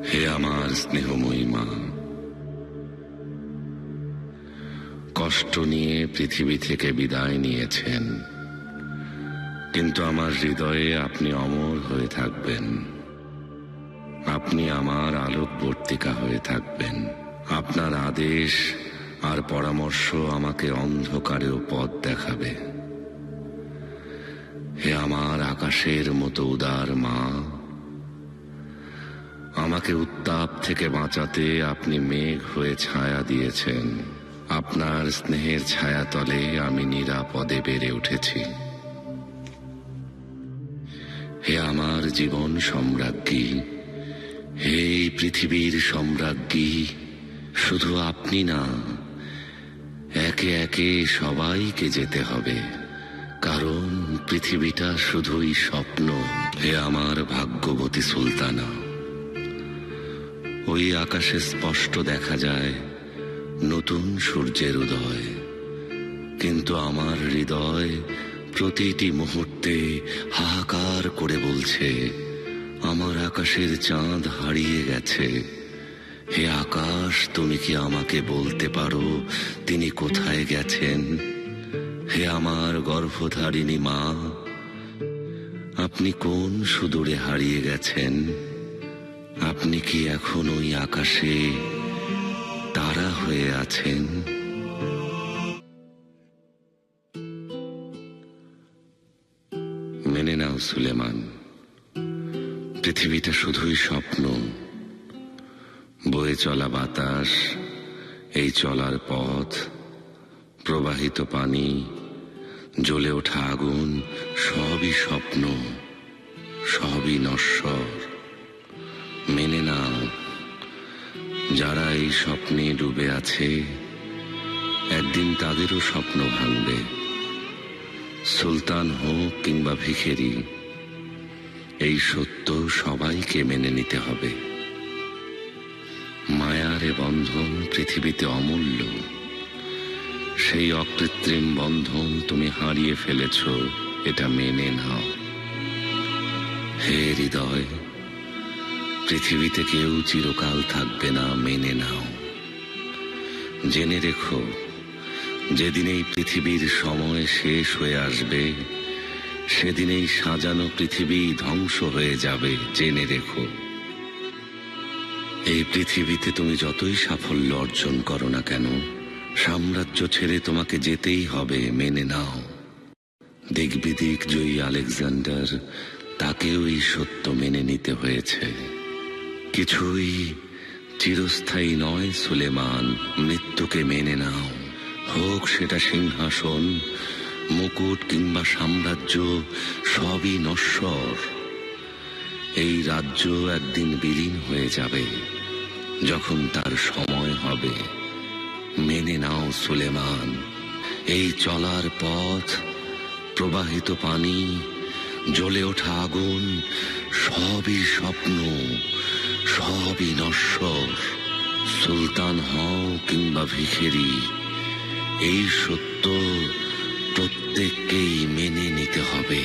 হে আমার স্নেহময়ী মা, কষ্ট নিয়ে পৃথিবী থেকে বিদায় নিয়েছেন, কিন্তু আমার হৃদয়ে আপনি অমর হয়ে থাকবেন। আপনি আমার আলোকবর্তিকা হয়ে থাকবেন। আপনার আদেশ আর পরামর্শ আমাকে অন্ধকারেও পথ দেখাবে। হে আমার আকাশের মতো উদার মা, আমাকে উত্তাপ থেকে বাঁচাতে আপনি মেঘ হয়ে ছায়া দিয়েছেন। আপনার স্নেহের ছায়াতলে আমি নিরাপদে বেড়ে উঠেছি। হে আমার জীবন সম্রাজ্ঞী, হে পৃথিবীর সম্রাজ্ঞী, শুধু আপনি না, একে একে সবাইকে যেতে হবে, কারণ পৃথিবীটা শুধুই স্বপ্ন। হে আমার ভাগ্যবতী সুলতানা, ওই আকাশে স্পষ্ট দেখা যায় নতুন সূর্যের উদয়, কিন্তু আমার হৃদয় প্রতিটি মুহূর্তে হাহাকার করে বলছে, আমার আকাশের চাঁদ হারিয়ে গেছে। হে আকাশ, তুমি কি আমাকে বলতে পারো তিনি কোথায় গেছেন? হে আমার গর্ভধারিণী মা, আপনি কোন সুদূরে হারিয়ে গেছেন? আপনি কি এখন ওই আকাশে তারা হয়ে আছেন? মেনে নাও সুলেমান, পৃথিবীটা শুধুই স্বপ্ন। বয়ে চলা বাতাস, এই চলার পথ, প্রবাহিত পানি, জ্বলে ওঠা আগুন, সবই স্বপ্ন, সবই নশ্বর। মেনে নাও, যারা এই স্বপ্নে ডুবে আছে, একদিন তাদেরও স্বপ্ন ভাঙবে। সুলতান হোক কিংবা ভিখেরি, এই সত্য সবাইকে মেনে নিতে হবে। মায়ার এ বন্ধন পৃথিবীতে অমূল্য। সেই অকৃত্রিম বন্ধন তুমি হারিয়ে ফেলেছ, এটা মেনে নাও। হে হৃদয়, পৃথিবীতে কেউ চিরকাল থাকবে না, মেনে নাও। জেনে রেখো, যেদিন এই পৃথিবীর সময় শেষ হয়ে আসবে, সেদিন এই সাজানো পৃথিবী ধ্বংস হয়ে যাবে, জেনে রেখো। এই পৃথিবীতে তুমি যতই সাফল্য অর্জন করো না কেন, সাম্রাজ্য ছেড়ে তোমাকে যেতেই হবে, মেনে নাও। দিগ্বিদিক জয়ী আলেকজান্ডার, তাকেও এই সত্য মেনে নিতে হয়েছে। কিছুই চিরস্থায়ী নয় সুলেমান, মৃত্যুকে মেনে নাও। হোক সেটা সিংহাসন, মুকুট কিংবা সাম্রাজ্য, সবই নশ্বর। এই রাজ্য একদিন বিলীন হয়ে যাবে, যখন তার সময় হবে। মেনে নাও সুলেমান, এই চলার পথ, প্রবাহিত পানি, জ্বলে ওঠা আগুন, সবই স্বপ্ন, সবই নশ্বর। সুলতান হও কিংবা ভিখেরি, এই সত্য প্রত্যেককেই মেনে নিতে হবে।